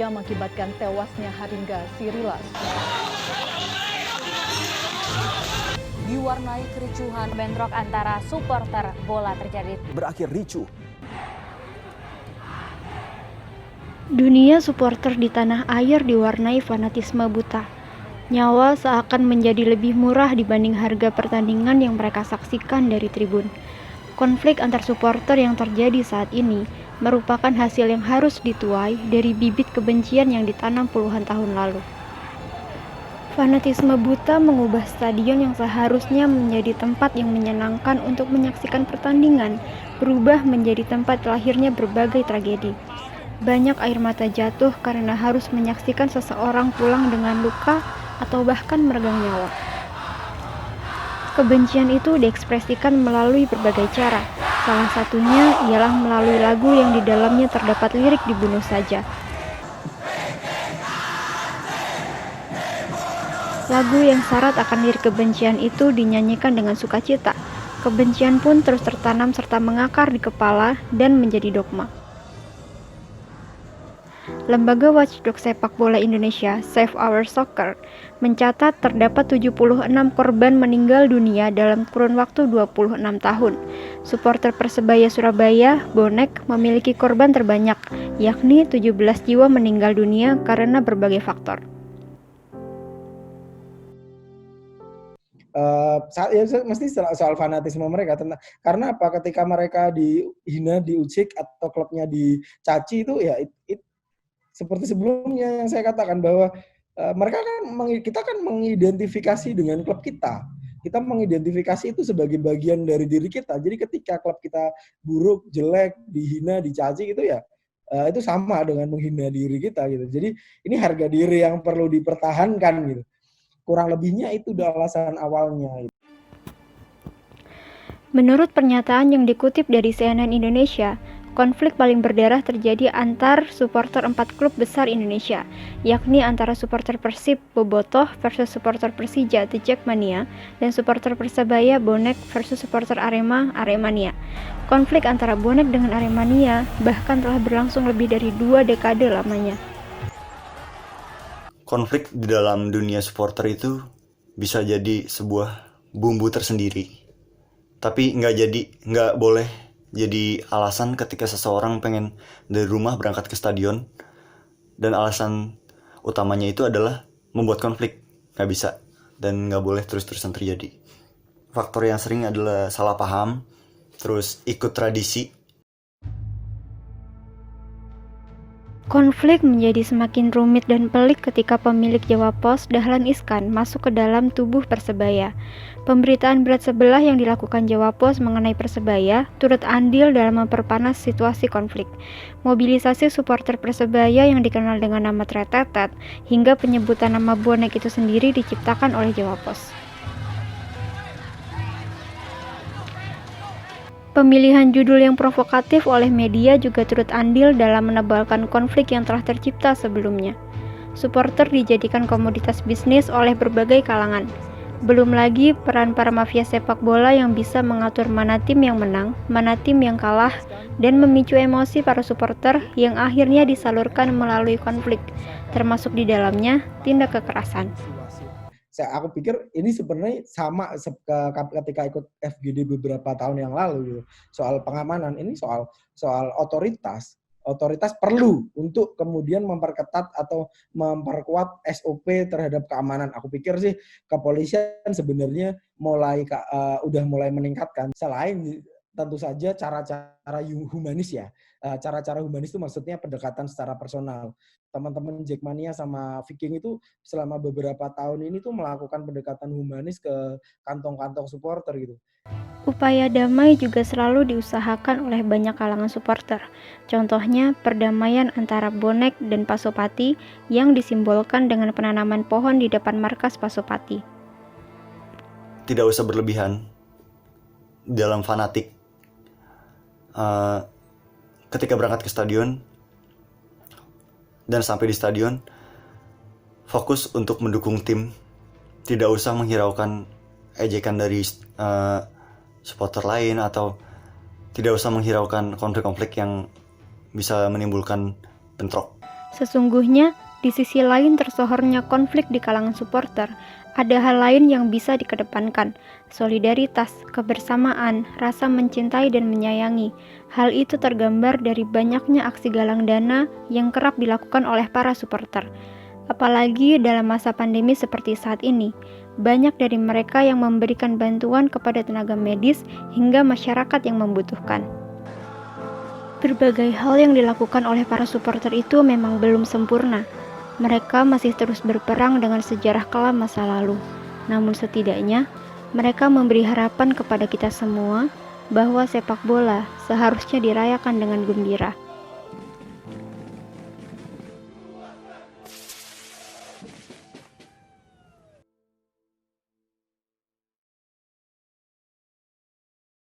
yang mengakibatkan tewasnya Haringga Sirilas. Diwarnai kericuhan, bentrok antara supporter bola terjadi. Berakhir ricuh. Dunia supporter di tanah air diwarnai fanatisme buta. Nyawa seakan menjadi lebih murah dibanding harga pertandingan yang mereka saksikan dari tribun. Konflik antar supporter yang terjadi saat ini merupakan hasil yang harus dituai dari bibit kebencian yang ditanam puluhan tahun lalu. Fanatisme buta mengubah stadion yang seharusnya menjadi tempat yang menyenangkan untuk menyaksikan pertandingan, berubah menjadi tempat lahirnya berbagai tragedi. Banyak air mata jatuh karena harus menyaksikan seseorang pulang dengan luka atau bahkan meregang nyawa. Kebencian itu diekspresikan melalui berbagai cara. Salah satunya ialah melalui lagu yang di dalamnya terdapat lirik dibunuh saja. Lagu yang syarat akan lirik kebencian itu dinyanyikan dengan sukacita. Kebencian pun terus tertanam serta mengakar di kepala dan menjadi dogma. Lembaga watchdog sepak bola Indonesia, Save Our Soccer, mencatat terdapat 76 korban meninggal dunia dalam kurun waktu 26 tahun. Supporter Persebaya Surabaya, Bonek, memiliki korban terbanyak, yakni 17 jiwa meninggal dunia karena berbagai faktor. Mesti soal fanatisme mereka karena apa, ketika mereka dihina, diucik atau klubnya dicaci itu ya seperti sebelumnya yang saya katakan bahwa kita kan mengidentifikasi dengan klub kita. Kita mengidentifikasi itu sebagai bagian dari diri kita. Jadi ketika klub kita buruk, jelek, dihina, dicaci gitu ya, itu sama dengan menghina diri kita gitu. Jadi ini harga diri yang perlu dipertahankan gitu. Kurang lebihnya itu udah alasan awalnya. Menurut pernyataan yang dikutip dari CNN Indonesia, konflik paling berdarah terjadi antar supporter 4 klub besar Indonesia, yakni antara supporter Persib Bobotoh versus supporter Persija The Jackmania dan supporter Persebaya Bonek versus supporter Arema Aremania. Konflik antara Bonek dengan Aremania bahkan telah berlangsung lebih dari 2 dekade lamanya. Konflik di dalam dunia supporter itu bisa jadi sebuah bumbu tersendiri. Tapi nggak boleh jadi alasan ketika seseorang pengen dari rumah berangkat ke stadion dan alasan utamanya itu adalah membuat konflik. Nggak bisa dan nggak boleh terus-terusan terjadi. Faktor yang sering adalah salah paham, terus ikut tradisi. Konflik menjadi semakin rumit dan pelik ketika pemilik Jawa Pos, Dahlan Iskan, masuk ke dalam tubuh Persebaya. Pemberitaan berat sebelah yang dilakukan Jawa Pos mengenai Persebaya turut andil dalam memperpanas situasi konflik. Mobilisasi supporter Persebaya yang dikenal dengan nama Tretetet hingga penyebutan nama Bonek itu sendiri diciptakan oleh Jawa Pos. Pemilihan judul yang provokatif oleh media juga turut andil dalam menebalkan konflik yang telah tercipta sebelumnya. Supporter dijadikan komoditas bisnis oleh berbagai kalangan. Belum lagi peran para mafia sepak bola yang bisa mengatur mana tim yang menang, mana tim yang kalah, dan memicu emosi para supporter yang akhirnya disalurkan melalui konflik, termasuk di dalamnya tindak kekerasan. Aku pikir ini sebenarnya sama ketika ikut FGD beberapa tahun yang lalu gitu. Soal pengamanan, ini soal otoritas. Otoritas perlu untuk kemudian memperketat atau memperkuat SOP terhadap keamanan. Aku pikir sih kepolisian sebenarnya udah mulai meningkatkan. Selain tentu saja cara-cara humanis ya. Cara-cara humanis itu maksudnya pendekatan secara personal. Teman-teman Jackmania sama Viking itu selama beberapa tahun ini tuh melakukan pendekatan humanis ke kantong-kantong supporter gitu. Upaya damai juga selalu diusahakan oleh banyak kalangan supporter. Contohnya perdamaian antara Bonek dan Pasopati yang disimbolkan dengan penanaman pohon di depan markas Pasopati. Tidak usah berlebihan dalam fanatik. Ketika berangkat ke stadion dan sampai di stadion, fokus untuk mendukung tim. Tidak usah menghiraukan ejekan dari supporter lain atau tidak usah menghiraukan konflik-konflik yang bisa menimbulkan bentrok. Sesungguhnya, di sisi lain tersohornya konflik di kalangan supporter, ada hal lain yang bisa dikedepankan: solidaritas, kebersamaan, rasa mencintai dan menyayangi. Hal itu tergambar dari banyaknya aksi galang dana yang kerap dilakukan oleh para supporter. Apalagi dalam masa pandemi seperti saat ini, banyak dari mereka yang memberikan bantuan kepada tenaga medis hingga masyarakat yang membutuhkan. Berbagai hal yang dilakukan oleh para supporter itu memang belum sempurna. Mereka masih terus berperang dengan sejarah kelam masa lalu. Namun setidaknya, mereka memberi harapan kepada kita semua bahwa sepak bola seharusnya dirayakan dengan gembira.